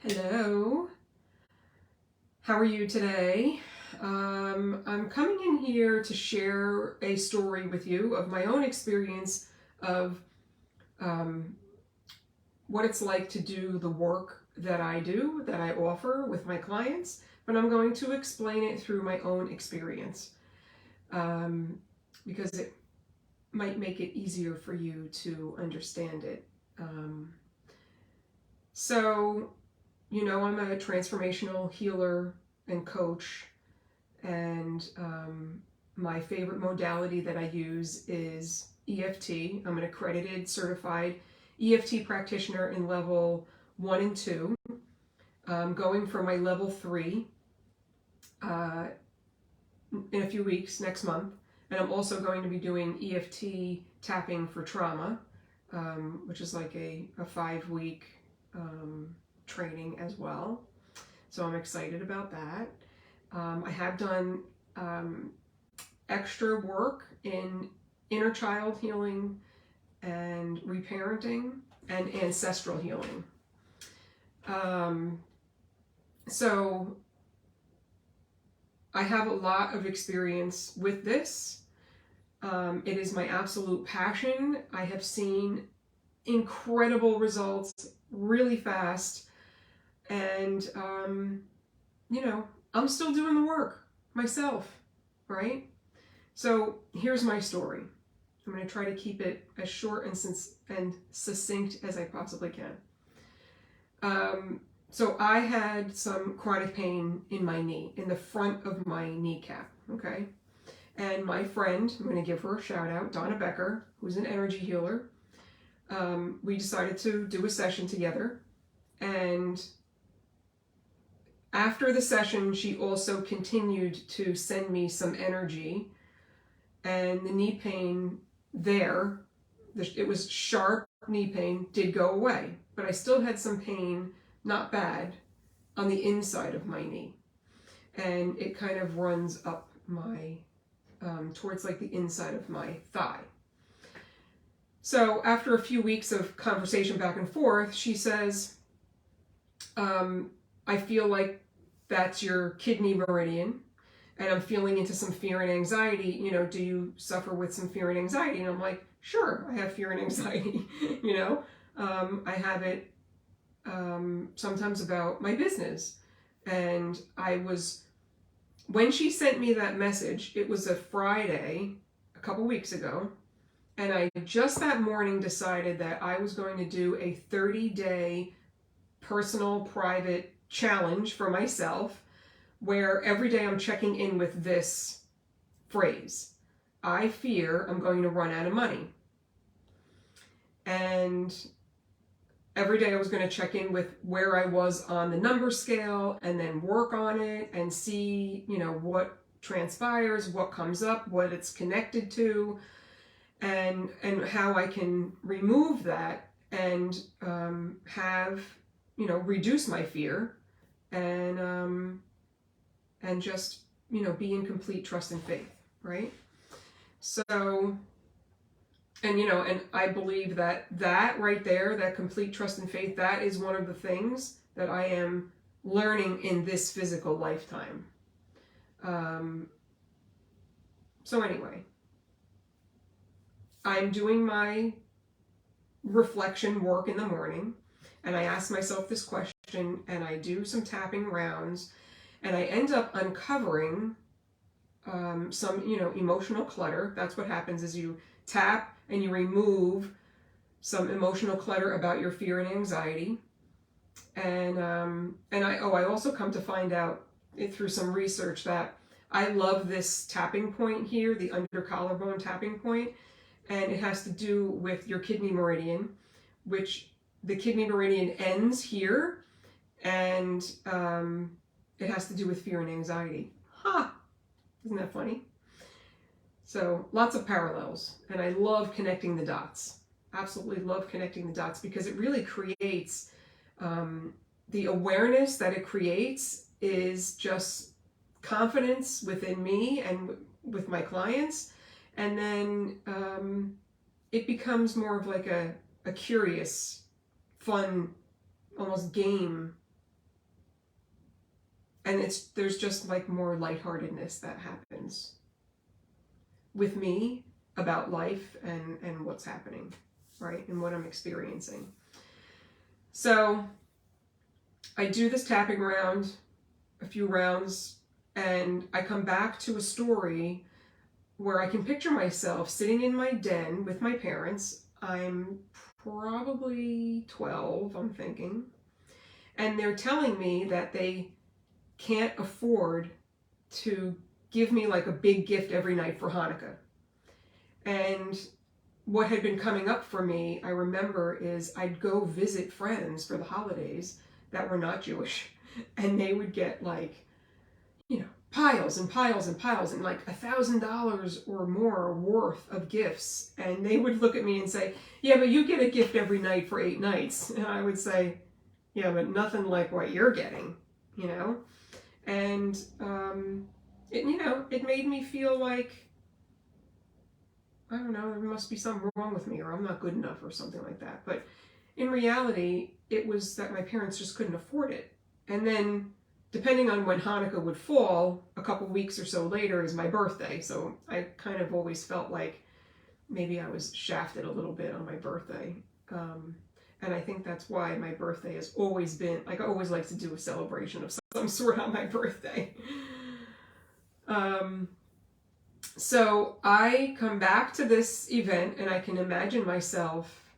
Hello, how are you today? I'm coming in here to share a story with you of my own experience of um, what it's like to do the work that I do, that I offer with my clients, but I'm going to explain it through my own experience um, because it might make it easier for you to understand it. Um, so, I'm a transformational healer and coach, and my favorite modality that I use is EFT. I'm an accredited, certified EFT practitioner in level 1 and 2. I'm going for my level 3 uh, in a few weeks, next month. And I'm also going to be doing EFT tapping for trauma, which is like a 5-week training as well. So I'm excited about that. I have done extra work in inner child healing and reparenting and ancestral healing. So I have a lot of experience with this. It is my absolute passion. I have seen incredible results really fast, and I'm still doing the work myself, right? So here's my story. I'm going to try to keep it as short and succinct as I possibly can. So I had some chronic pain in my knee, in the front of my kneecap, okay? And my friend, I'm going to give her a shout out, Donna Becker, who's an energy healer, we decided to do a session together. And after the session, she also continued to send me some energy, and the knee pain there, it was sharp knee pain, did go away, but I still had some pain, not bad, on the inside of my knee. And it kind of runs up my, towards like the inside of my thigh. So after a few weeks of conversation back and forth, she says, I feel like that's your kidney meridian, and I'm feeling into some fear and anxiety. Do you suffer with some fear and anxiety? And I'm like, sure, I have fear and anxiety. I have it sometimes about my business. And when she sent me that message, it was a Friday, a couple weeks ago, and I just that morning decided that I was going to do a 30-day personal, private challenge for myself, where every day I'm checking in with this phrase: I fear I'm going to run out of money. And every day I was going to check in with where I was on the number scale, and then work on it and see, what transpires, what comes up, what it's connected to, and how I can remove that and have, reduce my fear, and just, be in complete trust and faith, right? So, and I believe that right there, that complete trust and faith, that is one of the things that I am learning in this physical lifetime. So anyway, I'm doing my reflection work in the morning, and I ask myself this question, and I do some tapping rounds, and I end up uncovering some, emotional clutter. That's what happens, is you tap and you remove some emotional clutter about your fear and anxiety. And I also come to find out through some research that I love this tapping point here, the under collarbone tapping point, and it has to do with your kidney meridian, which the kidney meridian ends here, and it has to do with fear and anxiety. Isn't that funny? So lots of parallels, and I love connecting the dots. Absolutely love connecting the dots, because it really creates, the awareness that it creates is just confidence within me and with my clients. And then it becomes more of like a curious, fun, almost game And there's just like more lightheartedness that happens with me about life and what's happening, right? And what I'm experiencing. So I do this tapping round, a few rounds, and I come back to a story where I can picture myself sitting in my den with my parents. I'm probably 12, I'm thinking. And they're telling me that they can't afford to give me like a big gift every night for Hanukkah. And what had been coming up for me, I remember, is I'd go visit friends for the holidays that were not Jewish, and they would get like, you know, piles and piles and piles and like $1,000 or more worth of gifts. And they would look at me and say, yeah, but you get a gift every night for 8 nights. And I would say, yeah, but nothing like what you're getting, you know? And, it made me feel like, I don't know, there must be something wrong with me, or I'm not good enough, or something like that. But in reality, it was that my parents just couldn't afford it. And then, depending on when Hanukkah would fall, a couple weeks or so later is my birthday. So I kind of always felt like maybe I was shafted a little bit on my birthday. And I think that's why my birthday has always been, like, I always like to do a celebration of some sort on my birthday. So I come back to this event, and I can imagine myself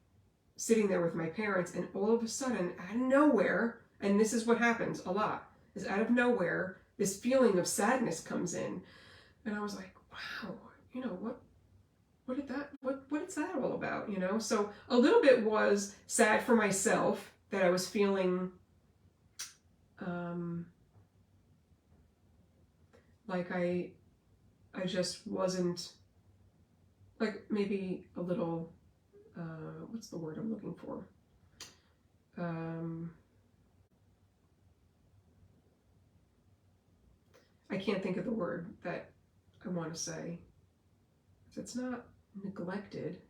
sitting there with my parents, and all of a sudden, out of nowhere, and this is what happens a lot, is out of nowhere, this feeling of sadness comes in. And I was like, wow, what is that all about, So a little bit was sad for myself that I was feeling like I just wasn't, like, maybe a little, what's the word I'm looking for? I can't think of the word that I want to say. It's not neglected,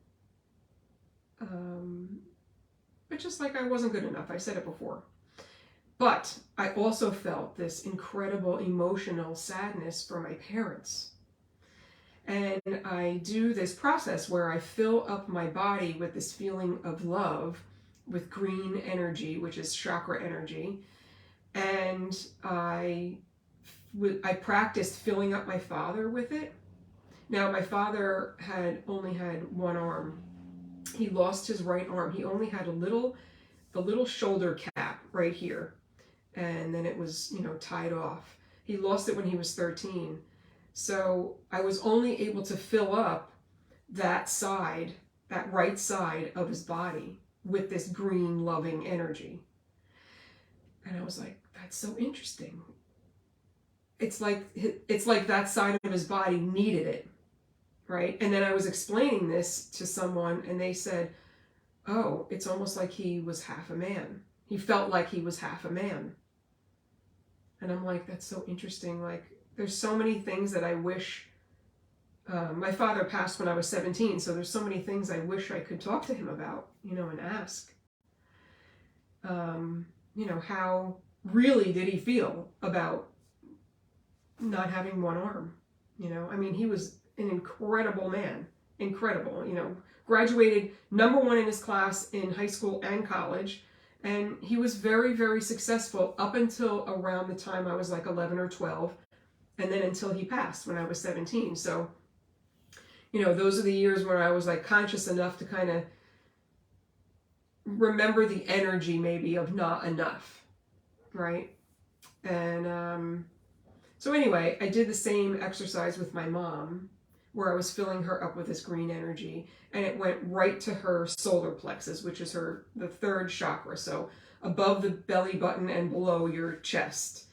but just like I wasn't good enough. I said it before. But I also felt this incredible emotional sadness for my parents. And I do this process where I fill up my body with this feeling of love, with green energy, which is chakra energy. And I practiced filling up my father with it. Now, my father only had one arm. He lost his right arm. He only had a little shoulder cap right here. And then it was, tied off. He lost it when he was 13. So I was only able to fill up that right side of his body with this green loving energy. And I was like, that's so interesting. It's like that side of his body needed it, right? And then I was explaining this to someone, and they said, oh, it's almost like he was half a man. He felt like he was half a man. And I'm like, that's so interesting. Like, there's so many things that I wish, my father passed when I was 17, so there's so many things I wish I could talk to him about, and ask. How really did he feel about not having one arm? He was an incredible man. Incredible, graduated #1 in his class in high school and college. And he was very, very successful up until around the time I was like 11 or 12. And then until he passed when I was 17. So, those are the years where I was like conscious enough to kind of remember the energy maybe of not enough, right? And so anyway, I did the same exercise with my mom, where I was filling her up with this green energy, and it went right to her solar plexus, which is the third chakra, so above the belly button and below your chest.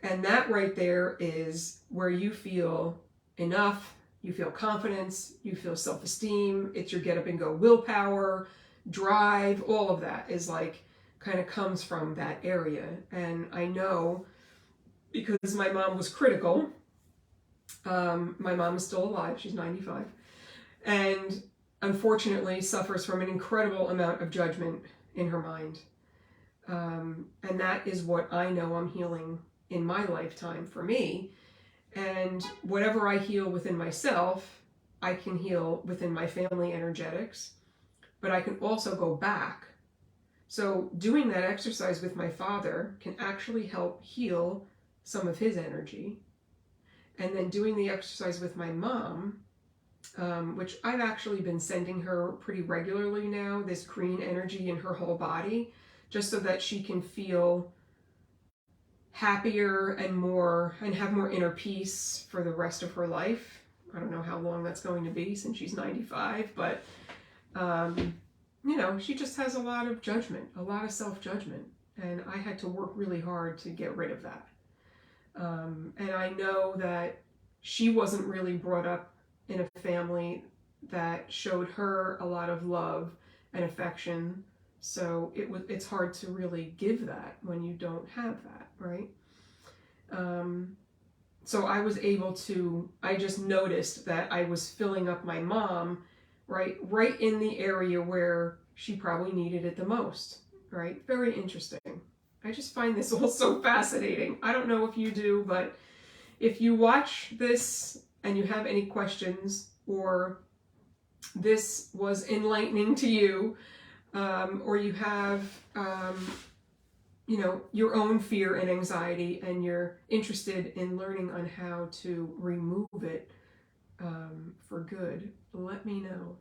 And that right there is where you feel enough, you feel confidence, you feel self-esteem. It's your get up and go willpower, drive, all of that is like kind of comes from that area. And I know, because my mom was critical, my mom is still alive, she's 95, and unfortunately suffers from an incredible amount of judgment in her mind. And that is what I know I'm healing in my lifetime for me. And whatever I heal within myself, I can heal within my family energetics, but I can also go back. So doing that exercise with my father can actually help heal some of his energy. And then doing the exercise with my mom, which I've actually been sending her pretty regularly now, this green energy in her whole body, just so that she can feel happier and have more inner peace for the rest of her life. I don't know how long that's going to be since she's 95, but she just has a lot of judgment, a lot of self-judgment, and I had to work really hard to get rid of that. And I know that she wasn't really brought up in a family that showed her a lot of love and affection, so it's hard to really give that when you don't have that, right? So I just noticed that I was filling up my mom right in the area where she probably needed it the most, right? Very interesting. I just find this all so fascinating. I don't know if you do, but if you watch this and you have any questions, or this was enlightening to you, or you have your own fear and anxiety, and you're interested in learning on how to remove it for good, let me know.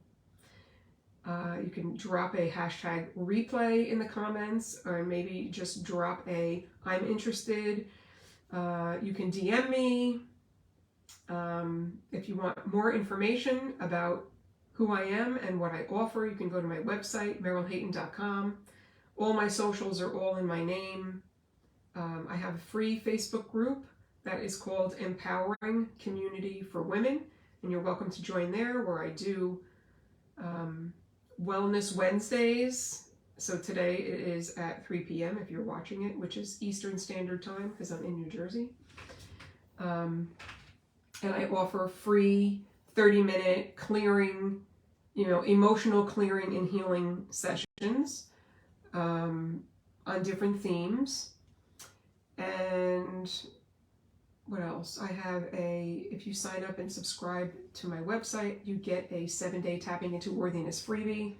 You can drop a hashtag replay in the comments, or maybe just drop a I'm interested. You can DM me. If you want more information about who I am and what I offer, you can go to my website, merylhayton.com. All my socials are all in my name. I have a free Facebook group that is called Empowering Community for Women, and you're welcome to join there, where I do Wellness Wednesdays. So today it is at 3 p.m. if you're watching it, which is Eastern Standard Time, because I'm in New Jersey. And I offer free 30-minute clearing, emotional clearing and healing sessions on different themes. And what else? If you sign up and subscribe to my website, you get a 7-day Tapping into Worthiness freebie.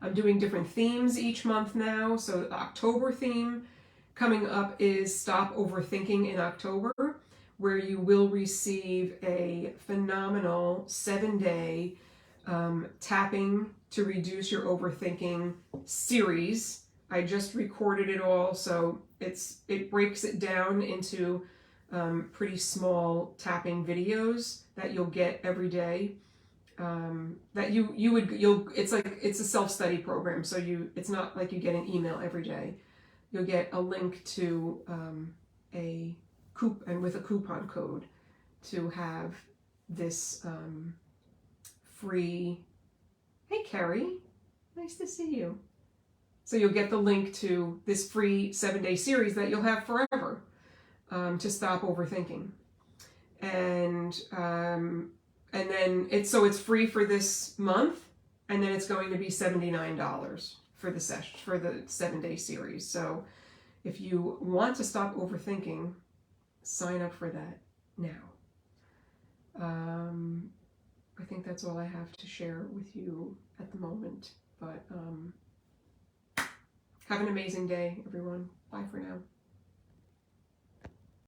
I'm doing different themes each month now. So the October theme coming up is Stop Overthinking in October, where you will receive a phenomenal 7-day tapping to reduce your overthinking series. I just recorded it all, so it breaks it down into pretty small tapping videos that you'll get every day. It's a self-study program, so it's not like you get an email every day. You'll get a link to with a coupon code to have this free. Hey Carrie, nice to see you. So you'll get the link to this free 7-day series that you'll have forever to stop overthinking. And then it's free for this month, and then it's going to be $79 for the 7-day series. So if you want to stop overthinking, sign up for that now. I think that's all I have to share with you at the moment. But have an amazing day, everyone. Bye for now.